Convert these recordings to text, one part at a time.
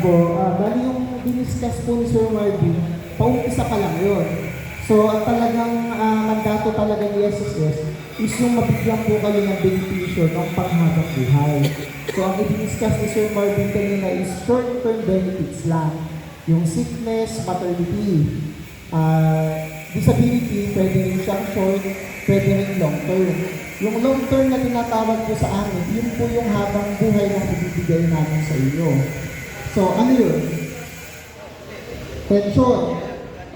po, bali yung diniscuss po ni Sir Marvin, paumpisa pa lang yun. So, ang talagang mandato talaga ni SSS is yung mabigyan po kayo ng benepisyo ng panghabang buhay. So, ang i-discuss ni Sir Marvin kanina is short-term benefits lang. Yung sickness, maternity, disability, pwede rin siyang short, pwede rin long-term. Yung long-term na tinatawag po sa amin, yun po yung habang buhay na ibibigay namin sa inyo. So, ano yun? Pension.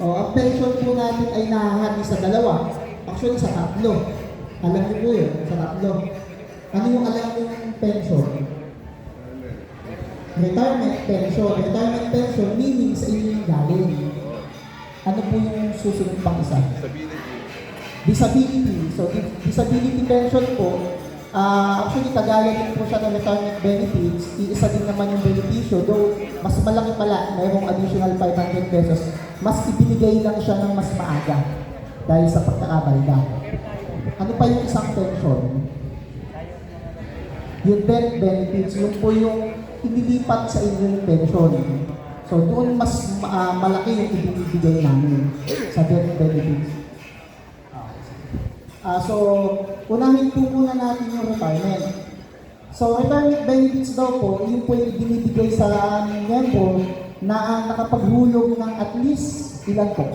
Ang pension po natin ay nahahati sa dalawa. Actually, sa tatlo. Alam niyo po yun, sa tatlo. Ano yung alam yung pension? Retirement pension. Retirement pension meaning sa inyo yung galing. Ano po yung susunod pang isa? Disability. So, disability pension po, actually, kagaya din po siya ng retirement benefits, iisa din naman yung benepisyo, though mas malaki pala, mayroong additional 500 pesos, mas ibinigay lang siya ng mas maaga dahil sa pagkakabalda. Ano pa yung isang pension? Yung death benefits, yun po yung inilipat sa inyo yung pension. So, doon mas malaki yung ibinibigay namin sa death benefits. So, unahin po muna natin yung retirement. So, retirement benefits daw po, yun po yung binibigay sa aming member na nakapaghulog ng at least ilan po?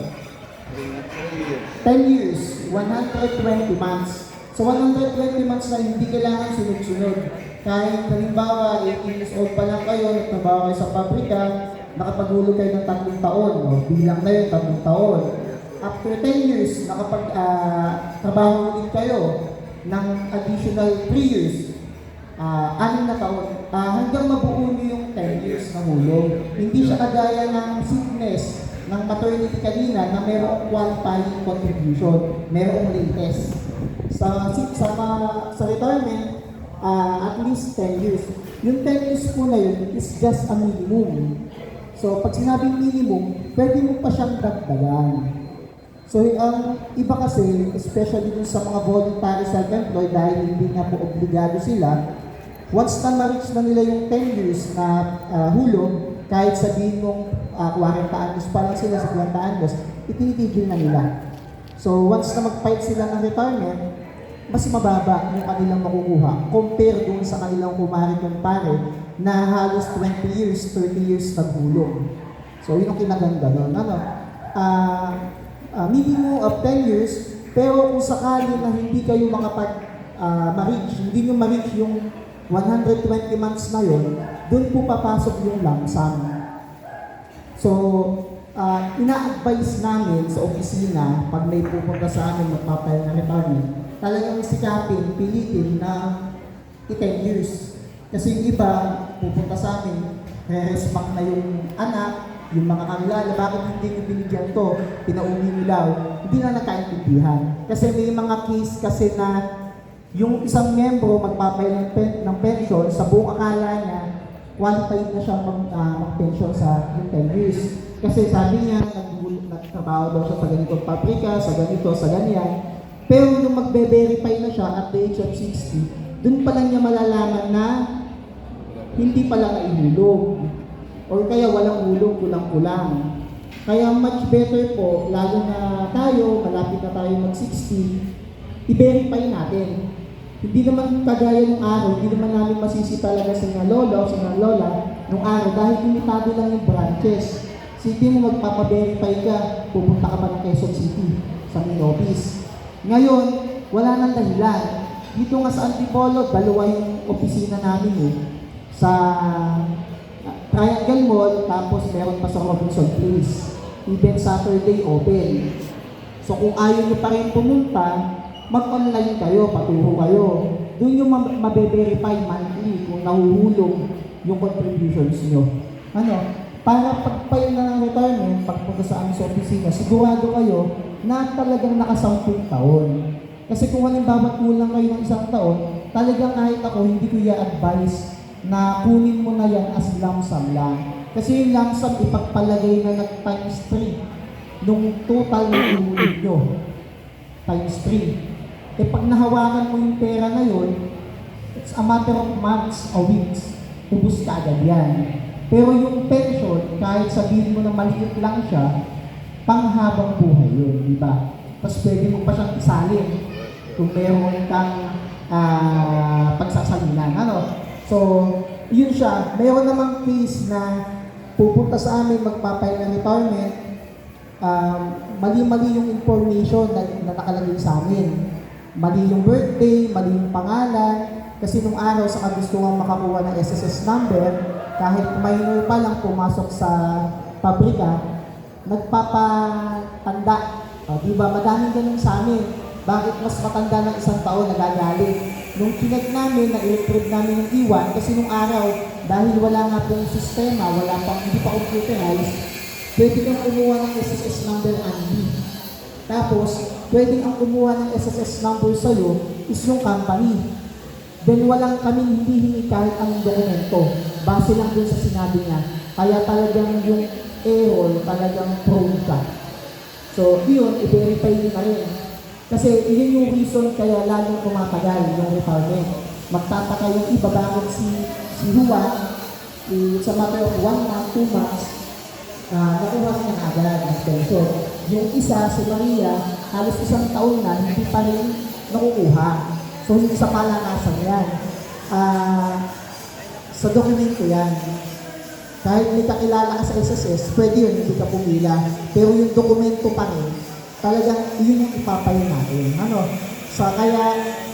10 years, 120 months. So, 120 months na hindi kailangan sunod-sunod. Kahit halimbawa, 18 years old pa lang kayo, nagtrabaho kayo sa pabrika, nakapaghulog kayo ng 3 taon, o bilang na yun, 3 taon. After 10 years, nakapag-trabaho ulit kayo ng additional 3 years, 6 na taon, hanggang mabuo niyo yung 10 years na hulog. Hindi siya kagaya ng sickness, ng maternity kanina na mayroong qualifying contribution, mayroong latest. Sa retirement, at least 10 years. Yung 10 years po na yun is just a minimum. So, pag sinabing minimum, pwede mo pa siyang dagdagan. So, ang iba kasi, especially dun sa mga voluntary self-employed, dahil hindi na po obligado sila, once na ma-reach na nila yung 10 years na hulog, kahit sabihin mong 40 anyos pa lang sila sa 40 anyos, itinitigil na nila. So, once na mag-fight sila ng retirement, mas mababa yung kanilang makukuha compare dun sa kanilang kumpare na halos 20 years, 30 years naghulog. So, yun ang kinaganda nun. Minimum of 10 years, pero kung sakali na hindi kayo ma-reach, hindi nyo ma-reach yung 120 months na yun, doon po papasok yung lump sum. So, ina-advise namin sa opisina, pag may pupunta sa amin magpapayag na retirement, talagang sikapin, pilitin na 10 years. Kasi yung iba, pupunta sa amin, re-respect na yung anak, yung mga kakilala, bakit hindi nyo binigyan to, pinauwi nilaw, hindi na nakaintindihan. Kasi may mga case kasi na yung isang membro magpapay ng pension, sa buong akala niya, qualified na siya mag-pension sa 10 years. Kasi sabi niya, nagtrabaho daw siya sa ganitong pabrika, sa ganito, sa ganyan. Pero nung magbe-verify na siya at the age of 60, dun pa lang niya malalaman na hindi pala naihulog. Or kaya walang hulog, kulang-kulang. Kaya much better po, lalo na tayo, malapit na tayo mag-60, i-verify natin. Hindi naman kagaya ng araw, hindi naman namin masisi talaga sa mga lolo o sa mga lola nung araw dahil limitado lang yung branches. Sige mo magpapaverify ka, pupunta ka pa ng Quezon City sa main office. Ngayon, wala nang dahilan. Dito nga sa Antipolo, dalawa yung opisina namin sa Triangle Mall, tapos meron pa sa Robinson Place. Even Saturday open. So kung ayaw nyo pa rin pumunta, mag-online kayo, paturo kayo. Doon yung mabe-verify monthly kung nahuhulog yung contributions nyo. Para pag-file na ng retirement, pagpunta sa aming sa opisina, sigurado kayo na talagang naka-10 taon. Kasi kung halimbawa kulang kayo ng 1 taon, talagang kahit ako, hindi ko i-advise na kunin mo na yan as lump sum lang. Kasi yung lump sum ipagpalagay na nag-times 3 nung total na ihulog nyo. Times 3. Pag nahawakan mo yung pera na yun, it's a matter of months or weeks. Ubus ka agad yan. Pero yung pension, kahit sabihin mo na maliit lang siya, panghabang buhay yun, di ba? Tapos pwede mo pa siyang isalin kung meron kang pagsasalinan. Ano? So, yun siya. Meron namang case na pupunta sa amin magpapay ng retirement, mali-mali yung information na nakalagay sa amin. Mali yung birthday, mali yung pangalan, kasi nung araw sa kagustuhan makakuha ng SSS number, kahit minor pa lang pumasok sa pabrika, nagpapatanda. Diba? Madaming ganun sa amin. Bakit mas matanda ng isang taon nagagalit? Nung kinag namin, na-electrode namin yung iwan, kasi nung araw, dahil wala nga pong sistema, hindi pa computerized, pwede kang kumuha ng SSS number only. Tapos, pwede ang kumuha ng SSS number sa'yo is yung company. Then walang kami hindi hingi kahit anong dokumento. Base lang dun sa sinabi niya. Kaya talagang yung error talagang prone ka. So, yun, i-verify din na rin. Kasi yun yung reason kaya lalong tumatagal yung retirement. Magtataka yung iba bakit si Juan, sa matter of 1 month, 2 months, nakuha niya agad ng pension. Yung isa, si Maria, halos isang taon na, hindi pa rin nakukuha. So, hindi sa palakasan yan. Sa dokumento yan. Kahit may kakilala ka sa SSS, pwede yun, hindi ka pumila. Pero yung dokumento pa rin, talagang yun yung ipapayin natin. Kaya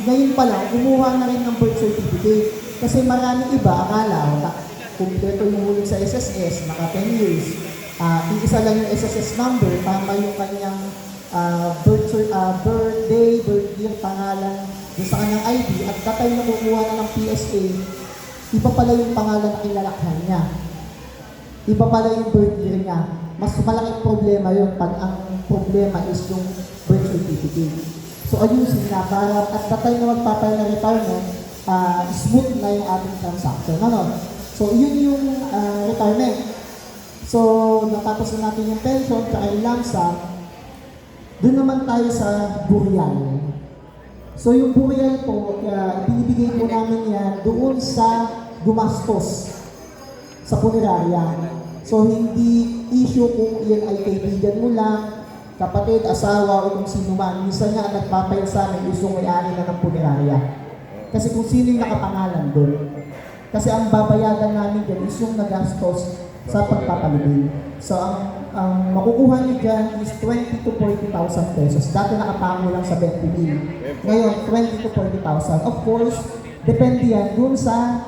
ngayon pa lang, kumuha na rin ng birth certificate. Kasi maraming iba, akala, kumpleto yung huli sa SSS, naka 10 years. Iisa lang yung SSS number, tama yung kanyang birthday, birth year, pangalan, yung sa kanyang ID, at datay na kukuha na ng PSA, iba pala yung pangalan na kilalakhan niya. Iba pala yung birth year niya. Mas malaking problema yun pag ang problema is yung birth certificate. So ayusin na para at datay na magpapay na retirement, smooth na yung ating transaction. So yun yung retirement. So natapos na natin yung pension, tsaka yung lump sum. Doon naman tayo sa burial. So yung burial po, binibigay po namin yan doon sa gumastos sa punerarya. So hindi issue kung yan ay kaibigan mo lang, kapatid, asawa, o kung sino man. Minsan nga nagpapayag sa amin is yung may-ari na ng punerarya. Kasi kung sino yung nakapangalan doon. Kasi ang babayagan namin dyan is yung nagastos sa pagpapalibing. So ang makukuha niyo dyan is 20 to 40,000 pesos. Dati nakapango lang sa 20,000. Ngayon, 20 to 40,000. Of course, depende yan dun sa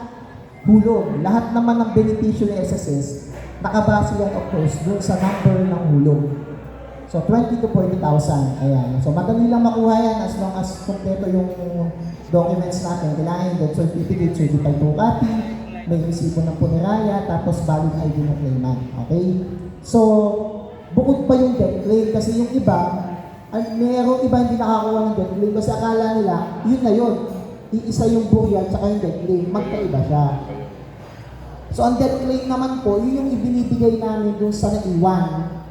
hulog. Lahat naman ng benepisyo ng SSS, nakabase yan of course dun sa number ng hulog. So, 20 to 40,000. Ayan. So, madali lang makuha yan as long as kompleto yung documents natin. Kailangan yung death certificate, certified to copy, may resibo ng punerarya, tapos valid ID ng claimant. Okay? So, bukod pa yung death claim kasi yung iba, merong iba hindi nakakuha ng death claim kasi akala nila, yun na yun. Iisa yung burial tsaka yung death claim, magkaiba siya. So, ang death claim naman po, yun yung ibinibigay namin dun sa naiwan.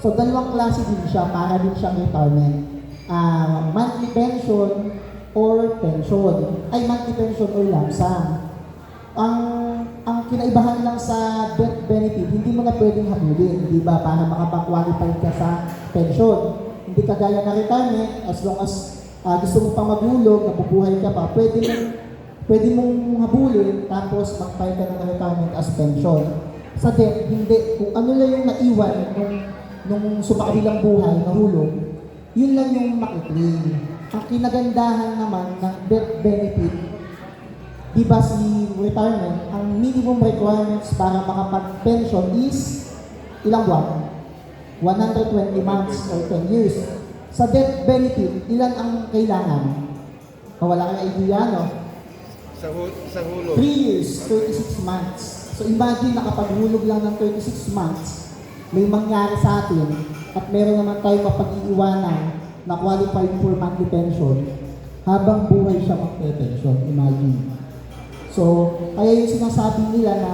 So, dalawang klase din siya para din siyang retirement. Monthly pension or pension. Monthly pension or lump sum. Ang kinaibahan lang sa death benefit, hindi mo na pwedeng habulin, di ba? Para makapag-qualify ka sa pension. Hindi kagaya na retirement, as long as gusto mo pang maghulog, nabubuhay ka pa, pwede mong habulin, tapos mag-file ka ng retirement as pension. Sa death, hindi. Kung ano lang yung naiwan nung sumakabilang buhay, nahulog, yun lang yung makiklaim. Ang kinagandahan naman ng death benefit, di ba si retirement, ang minimum requirements para makapag-pension is ilang buwan? 120 months or 10 years. Sa death benefit, ilan ang kailangan? Wala kang idea, no? Sa hulog. 3 years, 36 months. So imagine nakapaghulog lang ng 36 months, may mangyari sa atin, at meron naman tayong mapag-iiwanan na qualified for monthly pension, habang buhay siya magpe-pension. Imagine. So, kaya yung sinasabi nila na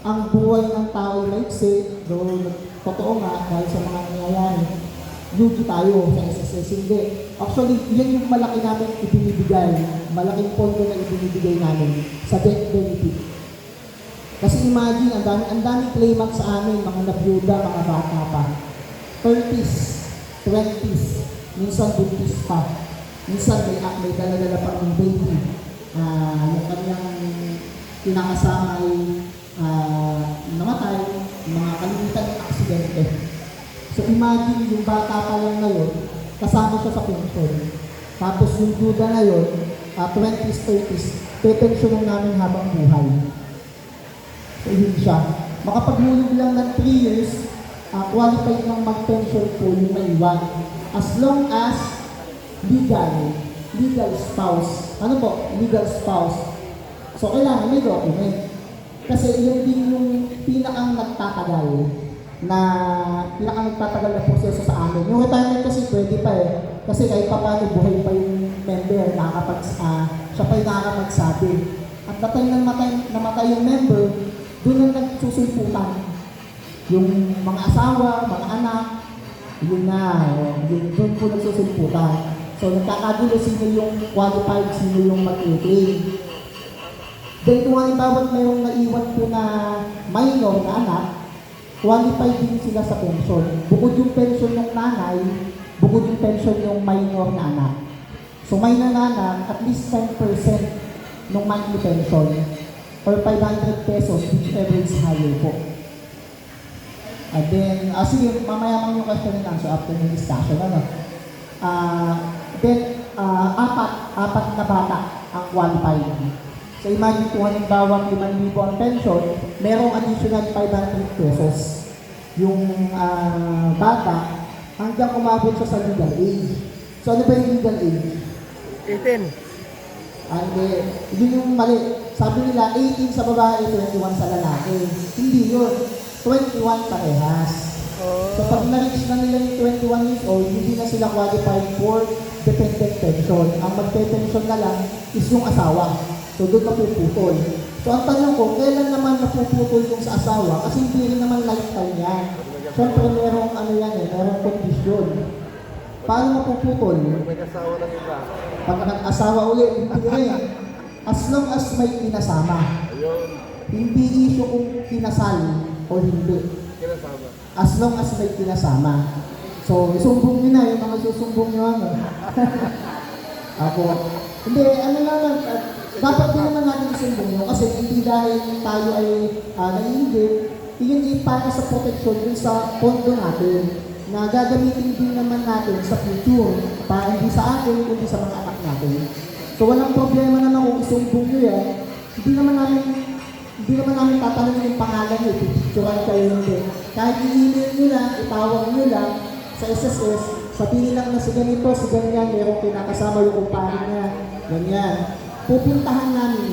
ang buhay ng tao ay maiksi, though totoo nga dahil sa mga nangyayari, lugi tayo sa SSS. Hindi. Actually, yan yung malaki namin ibinibigay, malaking pondo na ibinibigay namin sa death benefit. Kasi imagine, ang daming claimant sa amin, mga nabiyuda, mga bata pa. 30s, 20s, minsan buntis pa. Minsan may dala-dala pa ng baby. Yung kanyang kinakasama ay namatay, mga kalimitan ng aksidente. So imagine, yung bata pa lang ngayon, kasama siya sa pension. Tapos yung duda ngayon, 20s, 30s, pe-pensionan namin habang buhay. So yun siya. Makapagmulog lang ng 3 years, qualified ng mag-pension po yung may iwan. As long as legal spouse. Ano po? Legal spouse. So kailangan may document. Kasi yun din yung pinakang nagtatagal na proseso sa amin. Yung retirement kasi pwede pa eh. Kasi kahit pa paano buhay pa yung member, siya pa yung nakakapagsabi. At the time na namatay yung member, doon na nagsusulputan. Yung mga asawa, mga anak, yun na, doon po nagsusulputan. So nagkakagulo sino yung qualified, sino yung mag-claim. Then kung halimbawa mayroong naiwan po na minor na anak, qualified din sila sa pension. Bukod yung pension ng nanay, bukod yung pension ng minor na anak. So minor na anak, at least 10% ng monthly pension or 500 pesos, whichever is higher po. And then, sige, mamaya mang yung question and answer after yung discussion. Apat na bata ang qualified. So imagine kung halimbawa 5,000 ang pension, merong additional 500 pesos yung bata hanggang umabot siya sa legal age. So ano ba yung legal age? 18. Yun yung mali. Sabi nila 18 sa babae, 21 sa lalaki. Hindi yun. 21 parehas. So pag na-reach na nila yung 21 years old, hindi na sila qualified for dependent pension. Ang magpe-pension na lang is yung asawa. So doon napuputol. So ang tanong ko, kailan naman napuputol yung sa asawa? Kasi hindi rin naman lifetime yan. Siyempre merong merong condition. Paano mapuputol? May kasawa ng iba. Pag nag-asawa ulit, hindi rin. As long as may kinasama. Ayun. Hindi issue kung kinasal o hindi. Kinasama. As long as may kinasama. So, isumbong nyo na, yung mga susumbong nyo Ako. Hindi, dapat din naman natin isumbong nyo kasi hindi dahil tayo ay naiingit, yun para sa protection dun sa pondo natin na gagamitin din naman natin sa future para hindi sa atin, kundi sa mga anak natin. So, walang problema naman kung isumbong nyo yan. Hindi naman namin tatanungin yung pangalan nyo, picturean kayo hindi. Kahit i-email nyo lang, itawag nyo lang sa SSS, sabihin lang na si ganito, si ganyan, merong pinakasama yung kumpare niya, ganyan. Pupuntahan namin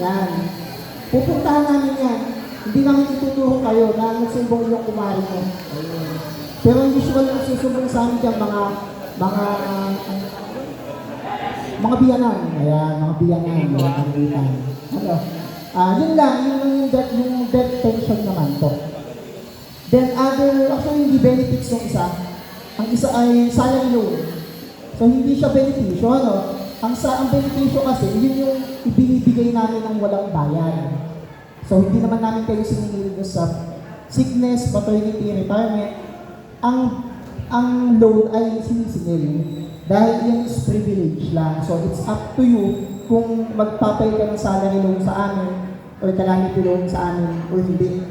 yan. Hindi namin ituturo kayo na nagsumbong yung kumpare mo. Pero usual na nagsusumbong sa amin dyan, mga biyanan. Ayan, mga biyanan, mga kangitan. Yun lang, yung death pension naman to. Then actually hindi benefits ng isa. Ang isa ay salary loan. So hindi siya benepisyo, Ang benepisyo kasi, yun yung ibinibigay namin ng walang bayan. So hindi naman namin kayo siningil sa sickness, maternity, retirement. Ang loan ay sinisingil. Dahil yun is privilege lang. So it's up to you kung magpapay ka ng salary loan sa amin or calamity loan sa amin or hindi.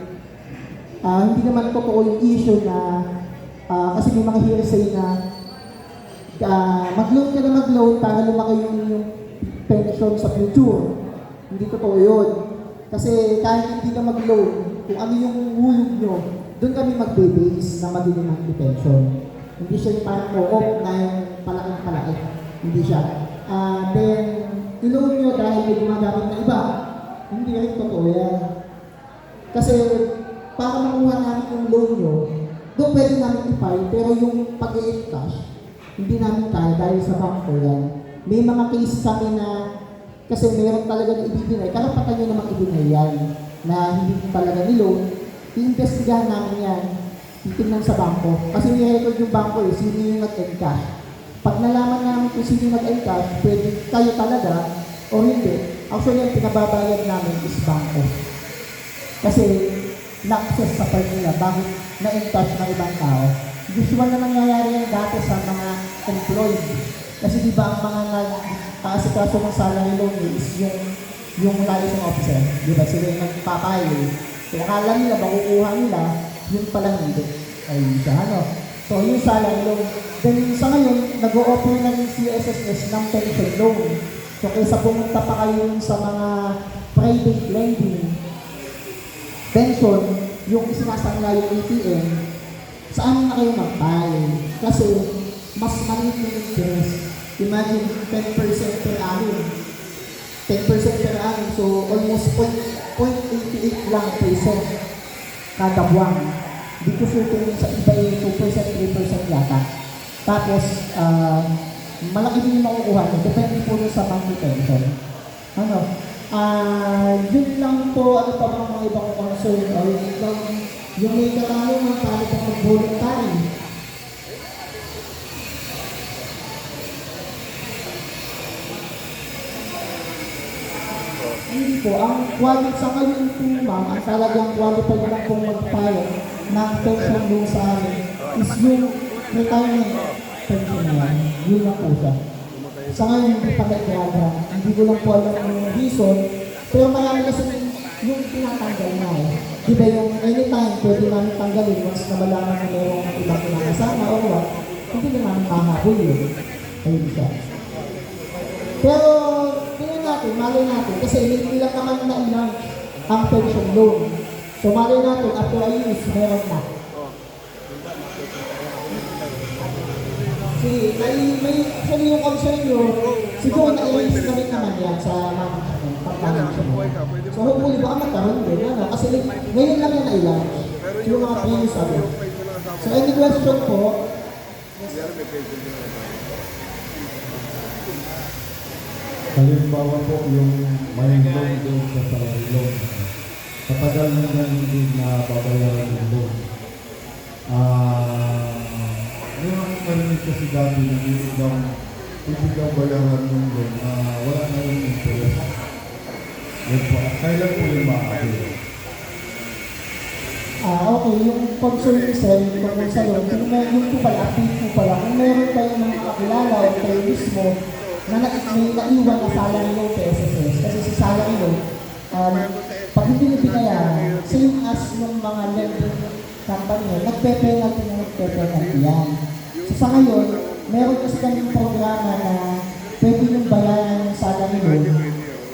Hindi naman totoo yung issue na kasi may mga hearsay na mag-loan ka na mag-loan para lumaki yung pension sa future. Hindi totoo yun. Kasi kahit hindi ka mag-loan, kung ano yung hulog nyo, doon kami magbe-base na magiging monthly pension. Hindi siya yung parang co-op na yung palaki. Hindi siya. Then, i-loan nyo dahil may gumagamit na iba. Hindi rin totoo yan. Kasi, para makuha namin yung loan nyo, doon pwede namin i-file, pero yung pag-i-cash, hindi namin kaya dahil sa bangko yan. May mga case kami na, kasi meron talaga na ibibigay, karapatan nyo namang ibigay yan, na hindi talaga ni-loan, i-investigahan namin yan, titignan sa bangko. Kasi may-record yung bangko sino yung nag-encash. Pag nalaman namin kung sino yung nag-encash, pwede kayo talaga, o hindi. Actually, yung pinababayad namin is bangko. Kasi na-access sa part nila, bakit na-in-touch ng ibang tao. Usual na nangyayari yan dati sa mga employed. Kasi di ba ang mga nag-aasikaso ng salary loan is yung liaison officer. Di ba sila yung nagpapayo. Kaya akala nila, makukuha nila, yun pala hindi. Ay, siya ano. So, yung salary loan. Then, sa ngayon, nag-o-offer na yung CSSS ng pension loan. So, kaysa pumunta pa kayo sa mga private lending, pension, yung isinasangla yung ATM, saan na kayo mag-file? Kasi, mas maliit yung interest. Imagine, 10% per annum. 10% per annum, so almost 0.88 lang percent kada buwan. Hindi ko sure kung sa iba yung 2%, 3% yata. Tapos, malaki din yung makukuha nyo. Depende po sa monthly pension. Ano? Yun lang po, ano pa bang mga ibang concern? O yung may katanungan, paano pa mag-voluntary? Hindi po, ang quality sa ngayon po ma'am, ang talagang qualified lang pong mag-file ng pension loan sa amin is yung retirement pension niya. Yun lang po siya. Sa ngayon, hindi pa nag-grabra. Hindi ko lang po alam yung reason. Pero marami kasi yung tinatanggal na eh. Diba yung anytime pwede namin tanggalin once na malaman na mayroong ibang kinakasama o what, hindi na namin mahabol yun. Ayun siya. Pero, tingnan natin, malay natin, kasi hindi lang naman na ilang ang pension loan. So, malay natin, after a year, meron na. Sige, actually yung concern nyo, siguro na-release na rin naman yan sa management, pag-management. So, hopefully, baka magkaroon din, ano? Kasi ngayon lang yan na-ilang. Yung mga previous ano. So, any question po? Halimbawa po yung may loan doon sa salary loan. Kapag na hindi na babayaran yung loan. Yung marinig kasi dati na hindi daw bayaran yung loan, wala na yung interest. Yun po. Kailan po yung maaari? Okay, yung concern ni Sir, yung sa loan, yung po pala, update po pala, kung meron kayong mga kakilala o kayo mismo, na may naiwan na salary loan sa SSS. Kasi si salary loan, pag hindi nyo binayaran, same as yung mga lending company, nagpe-penalty na nagpe-penalty yan. So sa ngayon, meron kasi kaming programa na pwede nyo bayaran yung salary loan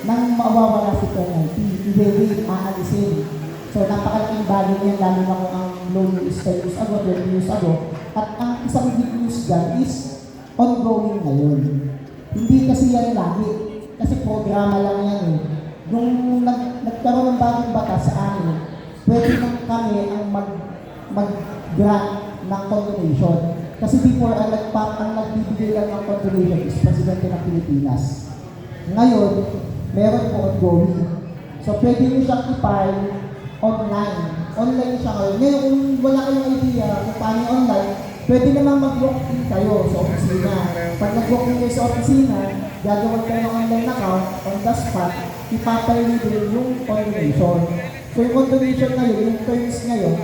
nang mawawala si penalty. I-waive, aalisin. So napakalaking value niyan, lalo na kung ang loan is 10 years ago, 20 years ago. At ang isang good news dyan is ongoing ngayon. Hindi kasi yan lagi. Kasi programa lang yan eh. Nung nagkaroon ng bagong batas sa amin, pwede lang kami ang mag-grant ng condonation. Kasi before, ang nagbibigay lang ng condonation is Presidente ng Pilipinas. Ngayon, meron po ongoing. So, pwede nyo siyang i-file online. Online siya ngayon. Ngayon, kung wala kayong idea kung paano online, pwede naman mag-walk-in kayo sa opisina. Pag nag-walk-in kayo sa opisina, gagawin kayo ng online account on the spot, ipapayli din yung condonation. So yung condonation ngayon, yung terms ngayon,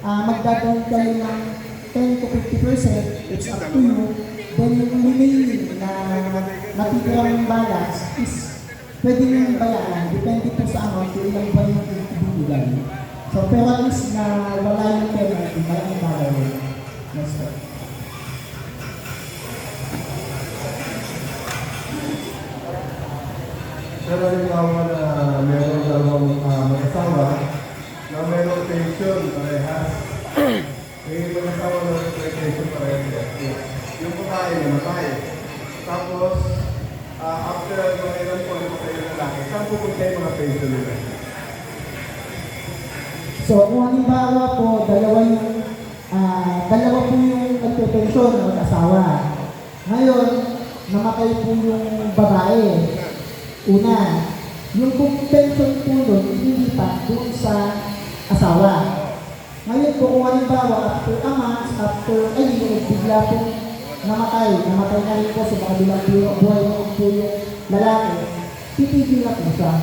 magdadawin kayo ng 10 to 50%, it's up to you. Then yung remaining na natitirang balance is pwede nyo bayaran, depende po sa amount kung ilang ba yung ibibigay. So pero at least na wala yung penalty, kaya yung bayaran. Yes, sir. Pero halimbawa na meron dalawang mag-asawa na meron pension parehas. May mag-asawa na may pension parehas. Yung babae namatay. Tapos, after mga ilang po yung mga lalaki, saan pupunta yung mga pension nila? So kung halimbawa po, dalawa po yung nagpe-pension ng mag-asawa. Ngayon, namatay po yung babae. Una, yung pension po doon, ililipat doon sa asawa. Ngayon po, kung halimbawa, after a month, bigla po namatay na rin po sa mga bilang buhay po yung lalaki, titigil na po siya.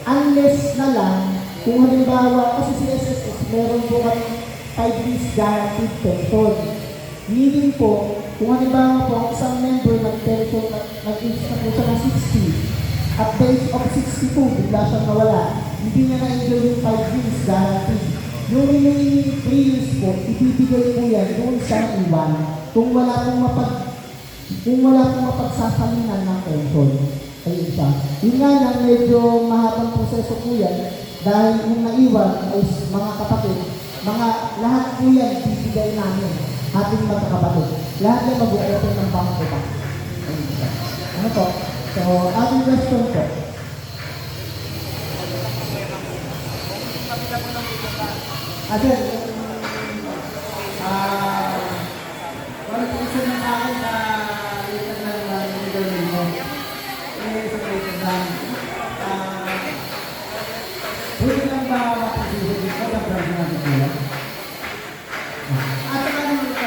Unless na lang, Kung halimbawa, kasi si SSS, meron po kami 5 days guaranteed pension. Meaning po, kung halimbawa po, ang isang member nag-pension, nag-age na po siya ng 60, at the age of 62, bigla siyang nawala, hindi niya na-enjoy yung 5 days guaranteed. Yung remaining 3 years po, ibibigay po yan doon sa iwan kung wala pong mapagsasalingan ng pension. Ayun siya. Yun nga lang, medyo mahabang proseso po yan dahil yung naiwan ay mga kapatid, lahat po yan bibigay namin ating magkakapatid. Lahat yan mag-open ng bangko pa. Ayun siya. Ano po? So, ating question po. Again, qualification ng akin na lipat ng middle name mo. Sa question lang. Pwede lang ba mapag-isip dito ng branch natin nila? At saka naman ito,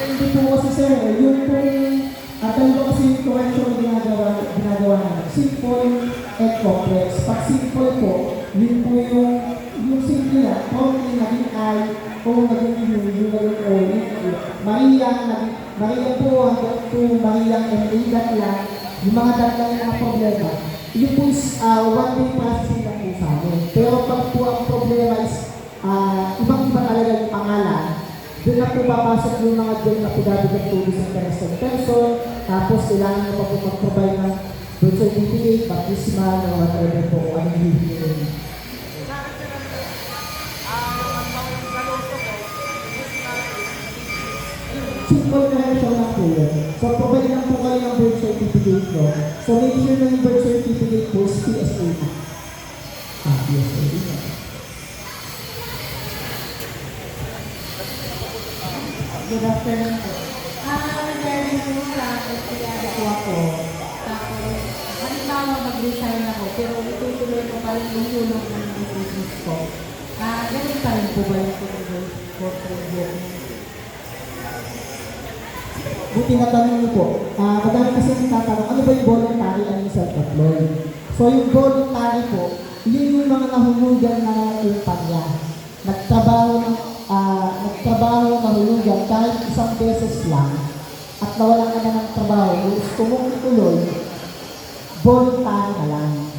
hindi po kasi sir, yung dalawa kasi yung correction na ginagawa namin. Simple and complex. Pag simple po, yun po yung simple na, only naging I, o naging U, yung naging O, Maria po hanggang to Maria and A that lang, yung mga datlang yung mga problema, yun po is one day processing lang po sa amin. Pero pag po ang problema is ibang-iba talaga yung pangalan, doon na po papasok yung mga doon na po dapat po sa interested person, tapos kailangan na po mag-provide ng birth certificate, baptismal, na mga talaga po ang hihingin. Simple correction lang po yun. So, provide lang po kayo ng birth certificate ko. So, make sure na yung birth certificate po is PSA na. PSA na. Good afternoon po. Regarding po sa empleyado po ako, tapos, halimbawa mag-resign ako, pero itutuloy ko pa rin yung tulong ng business ko. Ganun pa rin po ba yung portfolio? Buti na tanong niyo po. Madami kasi nagtatanong, ano ba yung voluntary at yung self-employed? So, yung voluntary po, yun yung mga nahulugan na kumpanya. Nagtrabaho nahulugan kahit isang beses lang at nawalan ka na ng trabaho, gusto mong ituloy, voluntary na lang.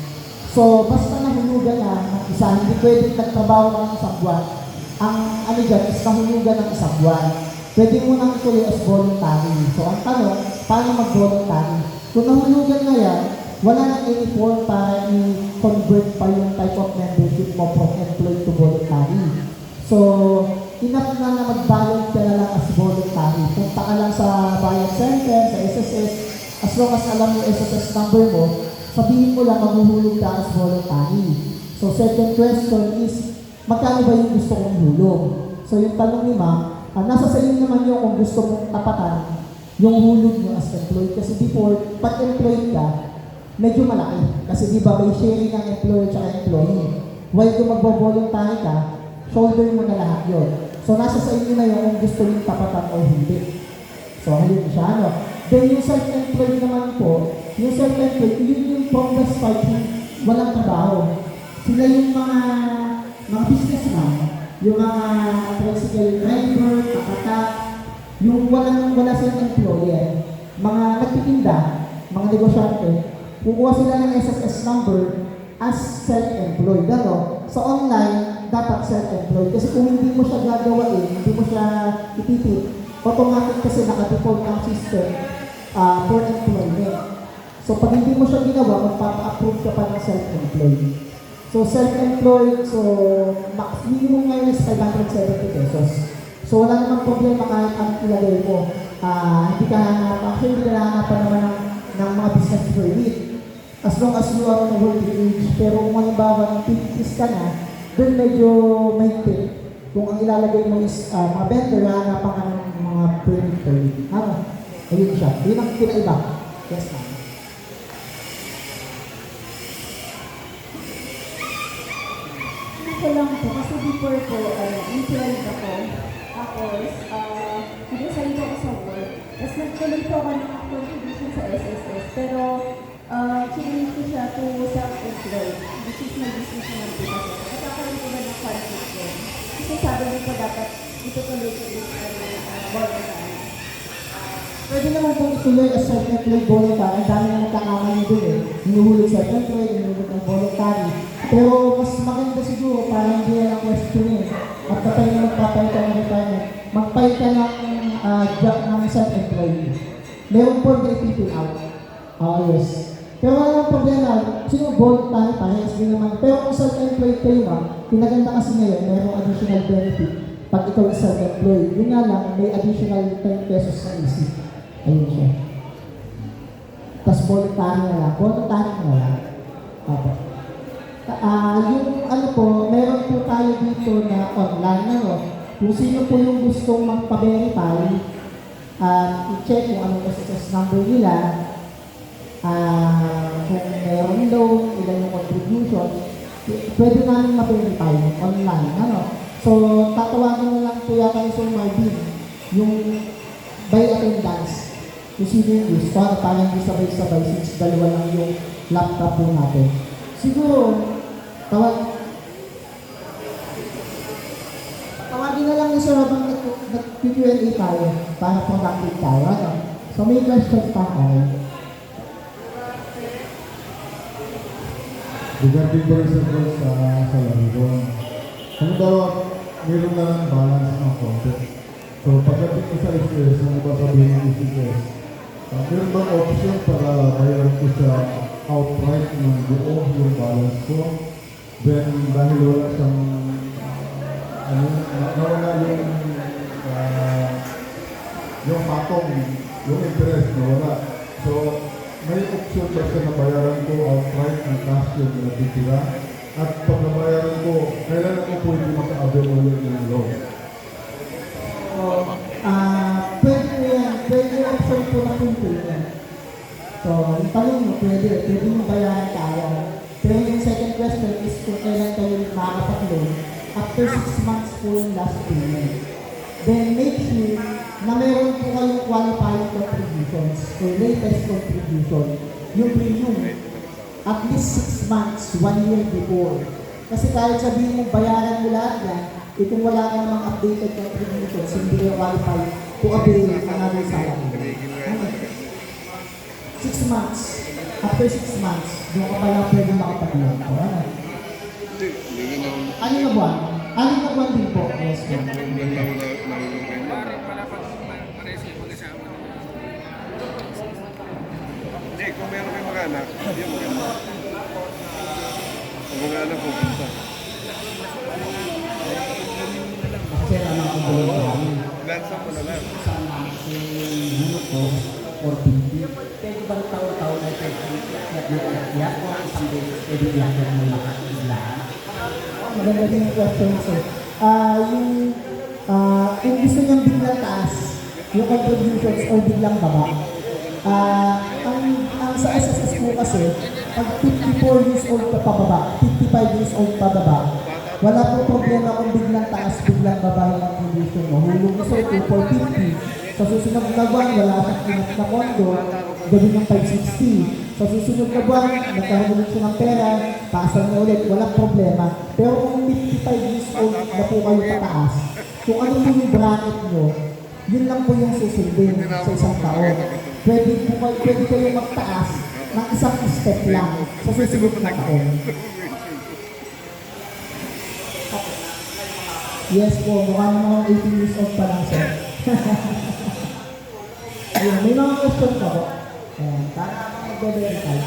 So, basta nahulugan na ng isa, hindi pwedeng nagtrabaho ng isang buwan. Ang ano dyan is nahulugan ng isang buwan. Pwede mo nang ituloy as voluntary. So, ang tanong, paano mag-voluntary? Kung nahulugan na yan, wala nang any form para i-convert pa yung type of membership mo from employee to voluntary. So, enough na mag-volunteer na lang as voluntary. Punta ka lang sa Bayan Center, sa SSS, as long as alam yung SSS number mo, sabihin mo lang maghuhulog ka as voluntary. So, second question is, magkano ba yung gusto kong hulog? So, yung tanong ni ma'am, nasa sa inyo naman yung kung gusto mong tapatan yung hulog nyo as employee. Kasi before, pag employee ka, medyo malaki. Kasi di ba may sharing ng employer at employee. While kung magbo-voluntary ka, shoulder mo na lahat yun. So, nasa sa inyo na yung kung gusto nyo tapatan o hindi. So, ayun siya, ano. Then, yung self-employed naman po, yung self-employed, yun yung from the start, walang trabaho. Sila yung mga businessman, yung mga tricycle driver, kakata, yung wala silang employer, mga nagtitinda, mga negosyante, kukuha sila ng SSS number as self-employed. Ano? Sa online, dapat self-employed. Kasi kung hindi mo siya gagawain, hindi mo siya ititip, automatic kasi naka-default ang system for employment. So pag hindi mo siya ginawa, magpapa-approve ka pa ng self-employed. So self-employed, so max minimum ngayon is 570 pesos. So wala namang problema kahit ang ilagay mo. Hindi ka hanapan naman ng mga business permit. As long as you are on a working age. Pero kung halimbawa ng 50s ka na, doon medyo mahigpit. Kung ang ilalagay mo is mga vendor, hanapan ka ng mga permit. Ayun siya. Yun ang pinaiba. Yes, ma'am. Ito lang po, kasi before po, employed ako. Tapos, nag-resign ako sa work. Tapos nagtuloy po ako ng contribution sa SSS. Pero, Change ko siya to self-employed. This is my business naman po kasi. Nagkakaroon ko ba ng conflict ko? Kasi sabi niyo po dapat itutuloy ko is voluntary. Pwede naman pong ituloy as self-employed voluntary. Ang dami na nagkakamali doon eh. Hinuhulog self-employed, hinuhulog ng voluntary. Pero mas maganda siguro para hindi na lang question eh. At kapag na magpapalit ka ng retirement, magpalit ka ng job ng self-employed. Meron po na people out. Yes. Pero wala namang problema. Sino voluntary, parehas din naman. Pero kung self-employed kayo pinaganda kasi ngayon, mayroong additional benefit pag ikaw is self-employed. Yun nga lang, may additional 10 pesos sa isip. Ayun siya. Tapos voluntary na lang. Voluntary na lang. Opo. Yung ano po, meron po tayo dito na online kung sino po yung gustong magpa-verify i-check kung anong SSS number nila, kung meron loan, ilan yung contribution, pwede namin ma-verify online. So, tatawagin na lang po yata ni Sir Marvin yung by attendance. Kung sino yung gusto, parang hindi sabay-sabay since dalawa lang yung laptop po natin. Siguro, tawagin na lang ni Sir habang nag-Q&A tayo para productive tayo. So, may question pa tayo. Regarding po rin sa London, halimbawa, meron na lang balance ng konti. So, pagdating ko sa STS, ano ba sabihin ng STS? Meron bang option para bayaran ko siya outright ng buo yung balance ko? Then, dahil wala siyang, nawala yung patong, yung interest, nawala. So, may option ba siya na bayaran ko outright ng cash yung natitira? At pag nabayaran ko, kailan ako pwede maka-avail ulit ng loan? Pwede po yan. Pwede yung option po na punto yan. So, yung tanong mo, pwede mo bayaran kaya. Pero yung second question is kung kailan kayo makakapag-loan. After 6 months po yung last payment. Then make sure na meron po kayong qualifying contributions or latest contribution. Yung premium. At least 6 months, 1 year before. Kasi kahit sabihin mo bayaran mo lahat yan, kung wala ka namang updated contributions, hindi kayo qualify to avail another salary. 6 months. After 6 months, doon ka pala pwede makapag-loan. Ano na buwan? Ano na buwan din po? Yes, po. Hindi, kung meron kayo mag-anak, hindi yung mag-anak. Kung mag-anak, pupunta. Kasi naman ako buwan namin. Lansa mo na lang. Sana kasi ano ko, or 50. Pwede bang taon-taon na ito? Iyak o isang beses pwede iyakan mo lahat? Maganda din yung question, sir. Kung gusto niyang biglang taas, yung contributions o biglang baba, ang sa SSS po kasi, pag 54 years old ka pababa, 55 years old pababa, wala po problema kung biglang taas, biglang baba yung contribution mo. Hulog mo sa 2 for 50. Sa susunod na buwan, wala siyang kinat na kondo, gawin ng 560. Sa susunod na buwan, nagkaroon siya ng pera, taasan niya ulit, walang problema. Pero kung 55 years old na po kayo pataas, kung ano po yung bracket nyo, yun lang po yung susundin sa isang taon. Pwede kayo magtaas ng isang step lang sa susunod na taon. Yes po, mukha naman 18 years old pa lang sir. Ayun, may mga question pa po. Ayan, para mag-verify.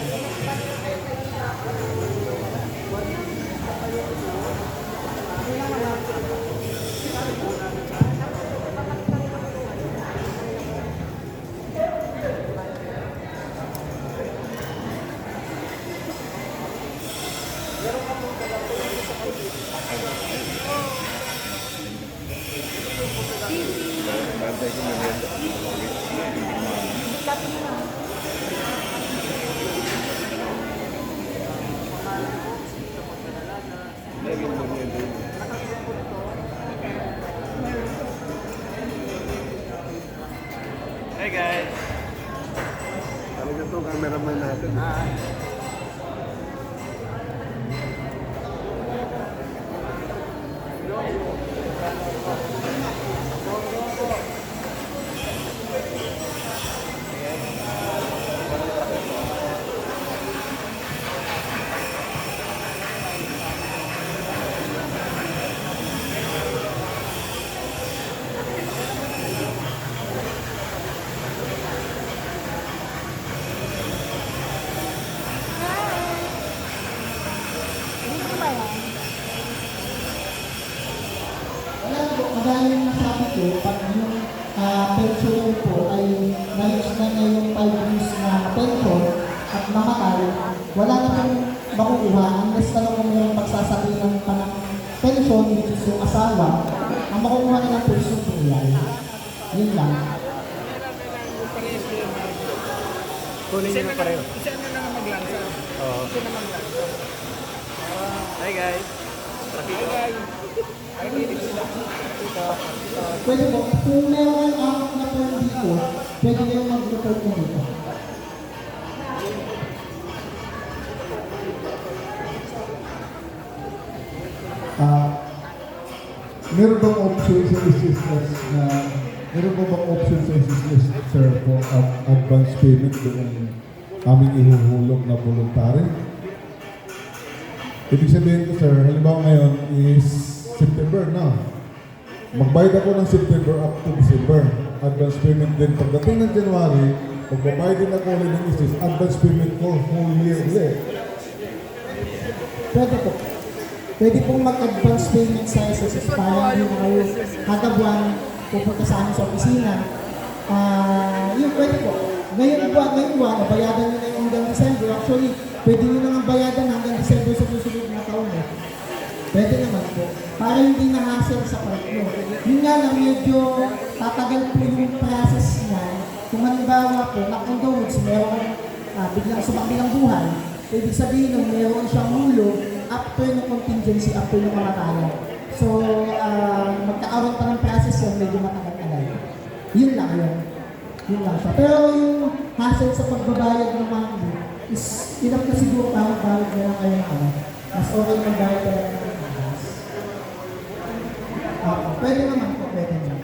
Bantay ko na rin. Laging mo rin doon. Hey guys! Talagang itong cameraman natin. Wala po, kagaya yung nasabi ko, pag yung pensioner po ay na-use na niya yung 5 years na pension at namatay, wala na pong makukuha unless na lang kung may pagsasabihan pa ng pension, which is yung asawa, ang makukuha na lang po is yung pulay. Yun lang. Kunin niyo na pareho. Isa na lang maglansa. Oo. Isa na maglansa. Hi guys. Hey guys. Ay, kinig sila. Pwede po, kung meron ang na po dito, pwede kayong mag-report mo dito. Meron bang option sa SSS na meron ba bang option sa SSS, sir, for advance payment doon aming ihuhulog na voluntary? Ibig sabihin ko, sir, halimbawa ngayon is September na. Magbayad ako ng September up to December. Advance payment din. Pagdating ng January, magbabayad din ako ulit ng SSS, advance payment for whole year ulit. Pwede po. Pwede pong mag-advance payment sa SSS para hindi na kayo kada buwan pupunta sa amin sa opisina. Yun, pwede po. Ngayon buwan, bayadan nyo na yung hanggang December. Actually, pwede nyo nang bayadan hanggang December sa susunod na taon. Pwede naman po. Para hindi na-hassle sa part nyo. Yun nga lang, medyo tatagal po yung process niya. Kung halimbawa po, knock on the woods, meron biglang sumakbilang buhay, ibig sabihin nun, meron siyang hulog after ng contingency, after ng kamatayan. So, magkakaroon pa ng process yun, medyo matagal-tagal. Yun lang yun. Yun lang siya. Pero yung hassle sa pagbabayad ng monthly is ilang na siguro parang bayad na lang kayo ng ano. Mas okay magbayad ka lang ng advance. Pwede naman po, pwede naman.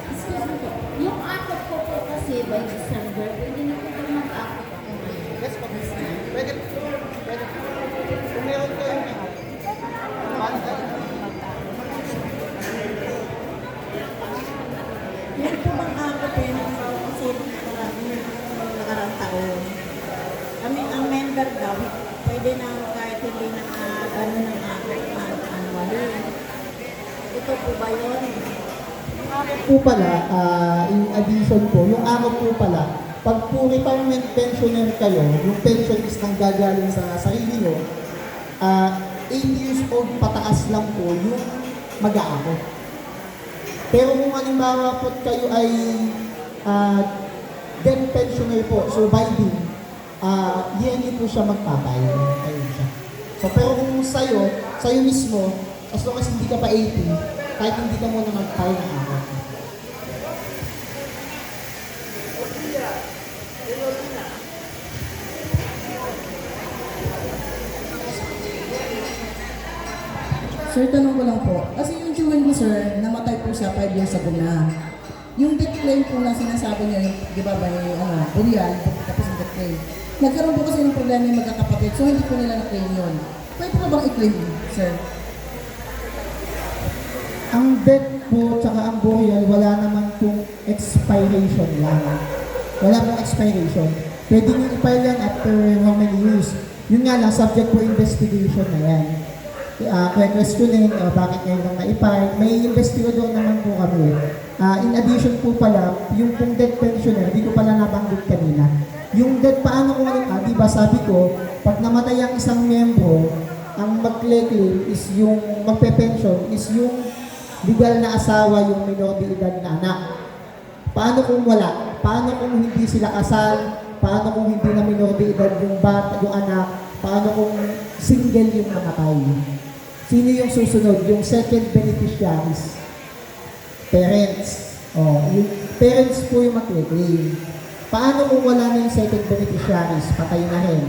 Excuse me po. Yung akot ko po kasi by December, pwede na po kung mag-akot ako ngayon. Yes po. Pwede po. Pwede po. Kung meron ko yung Meron po bang akot eh, kasi maraming nakarang taon. Ang member daw, pwede na kahit hindi na gano'n ng akot annually. Ito po ba yun? po pala, in addition po, yung ako po pala, pag po retirement pensioner kayo, yung pension is nang gagaling sa sarili nyo, 8 years old pataas lang po yung mag-aakot. Pero kung halimbawa po kayo ay dead pensioner po, surviving, yearly po siya magpapay. Ayun siya. So, pero kung sa'yo mismo, as long as hindi ka pa 80, kahit hindi ka muna magpay ng akot. Sir, tanong ko lang po. Kasi yung Jewel mo, sir, namatay po siya 5 years ago na. Yung death claim po na sinasabi niya, yung, di ba ba, yung burial, tapos yung death claim. Nagkaroon po kasi ng problema yung magkakapatid, so hindi po nila na-claim yun. Pwede po bang i-claim, sir? Ang death po, tsaka ang burial, wala naman pong expiration lang. Wala pong expiration. Pwede nyo i-file yan after how many years. Yun nga lang, subject for investigation na yan. Questioning, bakit ngayon lang na-file. May investigador naman po kami. In addition po pala, yung pong death pensioner, di ko pala nabanggit kanina. Yung death, paano kung di ba sabi ko, pag namatay ang isang miyembro, ang mag-claim is yung magpe-pension, is yung legal na asawa, yung minor de edad na anak. Paano kung wala? Paano kung hindi sila kasal? Paano kung hindi na minor de edad yung bata, yung anak? Paano kung single yung namatay? Sino yung susunod? Yung second beneficiaries. Parents. Yung parents po yung mag-claim. Paano kung wala na yung second beneficiaries? Patay na rin.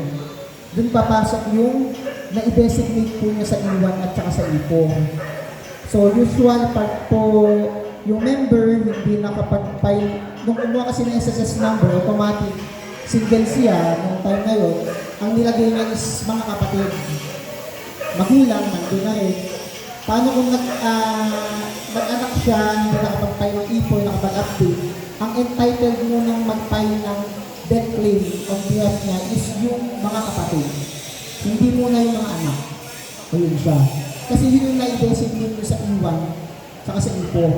Doon papasok yung na-designate po niya sa iwan at saka sa ipon. So, usual part po, yung member hindi nakapag-file. Nung kumuha kasi ng SSS number, automatic, single siya, nung time na yun, ang nilagay niya is mga kapatid. Magulang, nandun na rin. Paano kung nag-anak siya, hindi nakapag-file ng ipon, nakapag-update, ang entitled mo nang mag-file ng death claim on behalf niya is yung mga kapatid. Hindi muna yung mga anak. Ayun siya. Kasi yun yung na-designate mo sa iwan, saka sa ipon.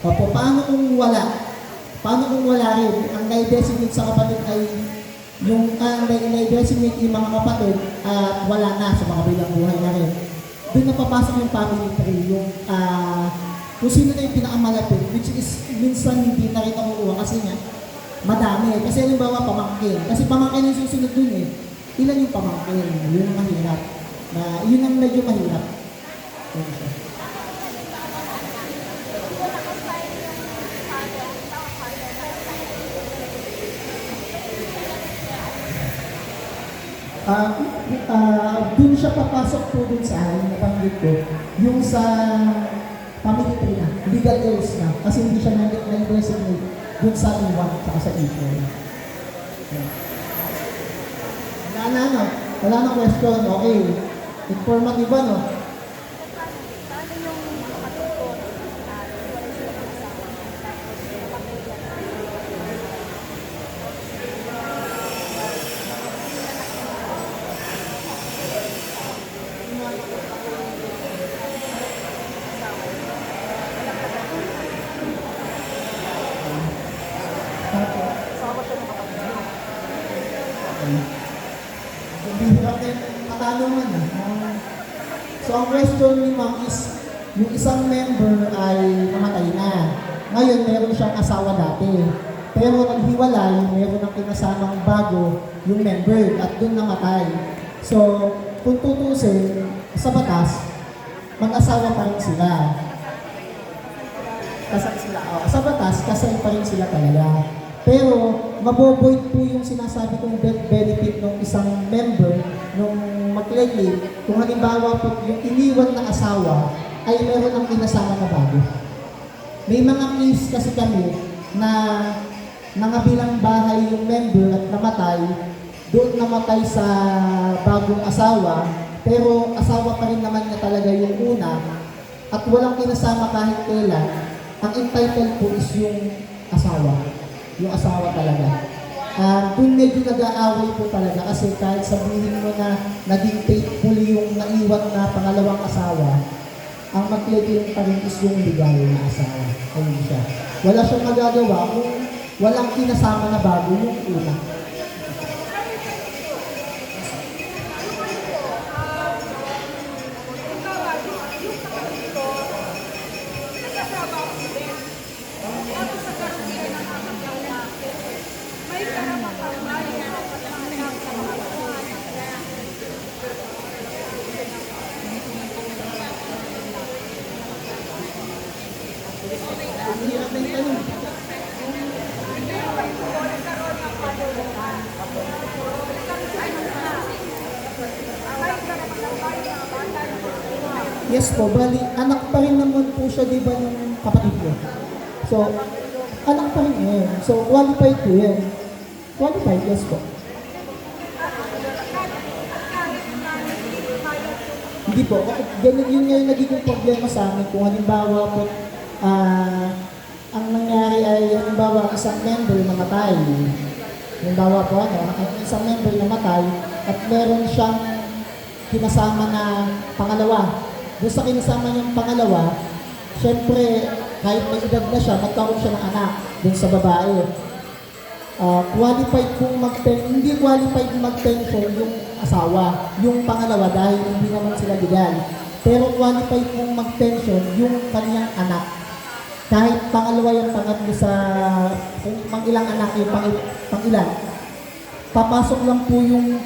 Opo, paano kung wala? Paano kung wala rin? Ang na-designate sa kapatid ay yung na-designate yung mga kapatid at wala na sa mga bilang buhay na rin. Doon napapasok yung family tree, yung kung sino na yung pinakamalapit, which is minsan hindi na rin nakukuha kasi nga madami. Kasi halimbawa pamangkin. Kasi pamangkin yung susunod dun eh. Ilan yung pamangkin? Yun ang mahirap. Yun ang medyo mahirap. Yun siya. Dun siya papasok po dun sa nabanggit ko, yung sa family tree na, legal heirs na, kasi hindi siya na-designate dun sa iwan at sa ipon. Wala na question, okay. Informative ba, no? Katanungan eh. So ang question ni ma'am is, yung isang member ay namatay na. Ngayon, meron siyang asawa dati. Pero naghiwalay, meron ng pinasamang bago yung member at dun namatay. So, kung tutusin, sa batas, mag-asawa pa rin sila. Kasal sila. Sa batas, kasal pa rin sila talaga. Pero, maboboid po yung sinasabi kong death benefit ng isang member nung mag-claim kung halimbawa po yung iniwan na asawa ay meron ng kinasama na bago. May mga case kasi kami na nangabilang bahay yung member at namatay, doon namatay sa bagong asawa, pero asawa pa rin naman niya talaga yung una at walang kinasama kahit kailan, ang entitled po is yung asawa. Yung asawa talaga. Doon medyo nag-aaway po talaga kasi kahit sabihin mo na naging faithful yung naiwan na pangalawang asawa, ang mag-claim pa rin is yung legal na asawa. Ayun siya. Wala siyang magagawa kung walang kinasama na bago yung una. Ang hirap na yung tanong. Yes po, bali, anak pa rin naman po siya, di ba, ng kapatid ko. So, anak pa rin yun. So, qualified po yan. Qualified, yes po. Hindi po, ganun yun nga yung nagiging problema sa amin. Kung halimbawa po, ang nangyari ay halimbawa isang member namatay. Halimbawa po, isang member namatay at meron siyang kinasama na pangalawa. Doon sa kinasama niyang pangalawa, syempre, kahit may edad na siya, magkaroon siya ng anak doon sa babae. Qualified kung hindi qualified mag-pension yung asawa, yung pangalawa dahil hindi naman sila legal. Pero qualified kung mag-pension yung kanyang anak. Kahit pangalawa yung pangatlo sa kung pang-ilang anak yung pang-ilan, papasok lang po yung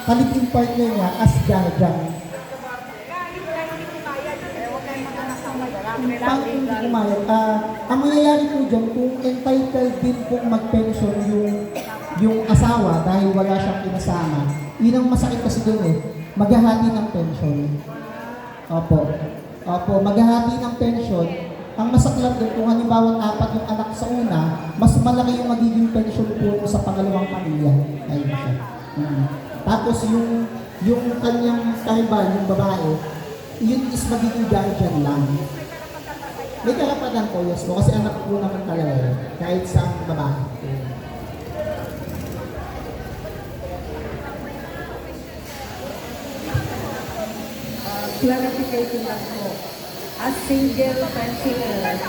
kalibing partner niya as guardian. Pag hindi kumayag, ang mangyayari po dyan, kung entitled din po mag-pension yung asawa dahil wala siyang kinasama, yun ang masakit kasi doon eh, maghahati ng pension. Opo. Opo, maghahati ng pension. Ang masaklap doon, kung halimbawa 4 yung anak sa una, mas malaki yung magiging pension po sa pangalawang pamilya. Ayun siya. Tapos yung kanyang kaiba, yung babae, yun is magiging guardian lang. May karapatan po, yes po, kasi anak po naman talaga yun, kahit sa babae. Clarification lang po. As single pensioner,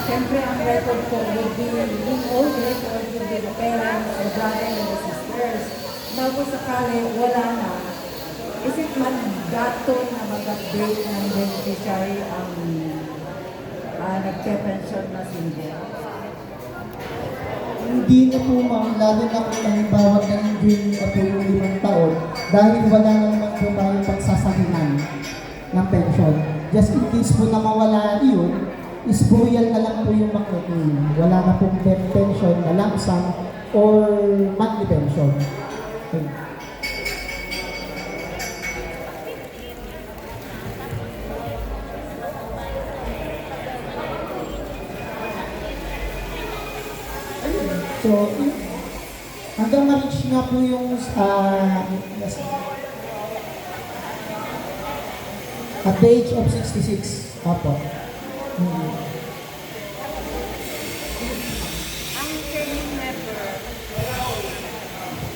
siyempre ang record ko would be, yung old record would be the parents, the brother, and the sisters. Bago sakali, wala na. Is it mandato na mag-update ng beneficiary ang nagpe-pension na single? Hindi na po ma'am, lalo na kung halimbawa na enjoy niyo po yung 5 taon dahil wala na naman po tayong pagsasahinan ng pension. Just in case po na mawala yun, is burial na lang po yung makukuha. Wala na pong pension na lump sum or monthly pension. Okay. So, hanggang ma-reach nga po yung at the age of 66. Apo. Ang training member,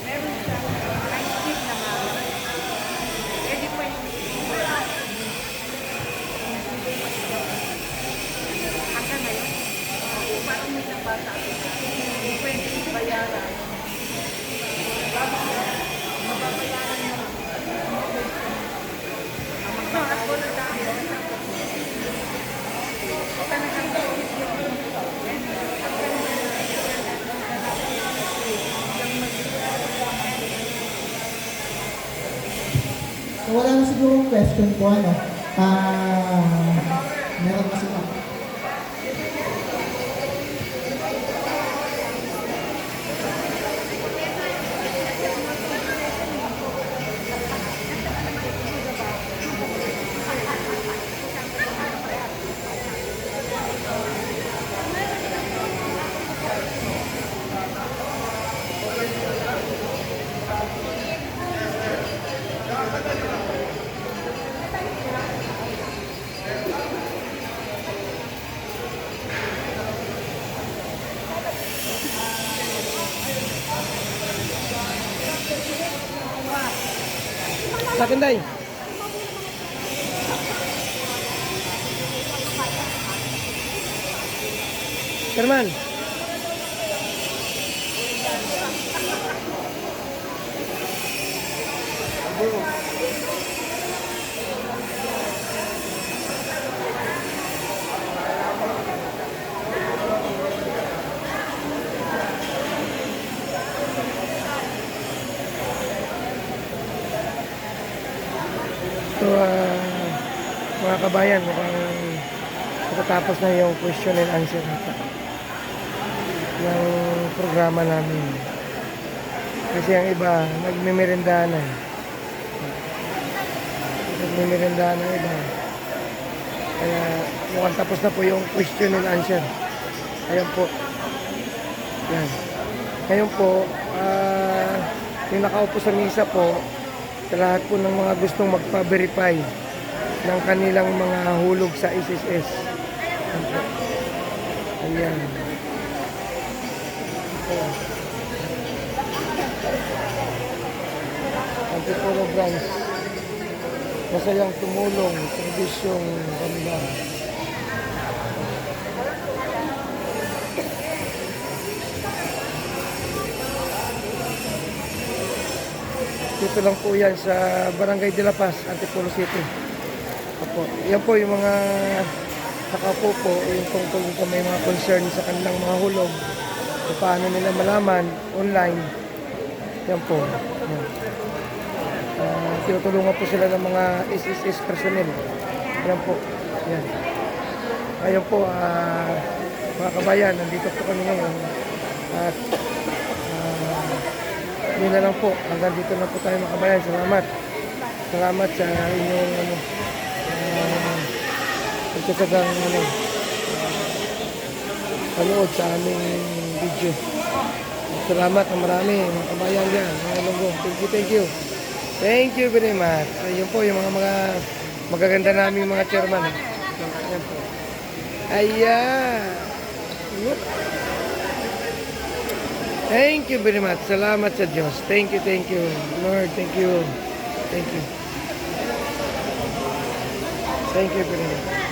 meron siya active naman. Pwede po yung hanggang ngayon, parang may nabasa. Hindi pwede bayaran. Mababayaran mo. No, ako na dami. So, wala na siguro question po, ano. Meron kasi Sa akin, Day. Herman. So, mga kabayan, mukhang matatapos na yung question and answer ng programa namin. Kasi ang iba, nagmimirindahan na. Nagmimirindahan na iba. Kaya mukhang tapos na po yung question and answer. Ayan po. Yan. Ngayon po, yung nakaupo sa misa po, sa lahat po ng mga gustong magpa-verify ng kanilang mga hulog sa SSS. Ayan. Antipolo branch. Masayang tumulong, serbisyong ganda. Dito lang po yan sa Barangay de la Paz, Antipolo City. Opo. Yan po yung mga nakaupo po, yung tungkol kung may mga concern sa kanilang mga hulog, kung paano nila malaman online. Yan po. Yan. tinutulungan po sila ng mga SSS personnel. Ayan po. Ayan. Ayun po, mga kabayan, nandito po kami ngayon. At yun na lang po. Hanggang dito na po tayo mga kabayan. Salamat. Salamat sa inyong pagkatsagang panood sa aming video. Salamat na marami mga kabayan dyan. Mga lunggo. Thank you. Thank you very much. Ayun po yung mga magaganda naming mga chairman. Ayan po. Ayan. Thank you very much. Salamat sa Diyos. Thank you. Lord, thank you. Thank you very much.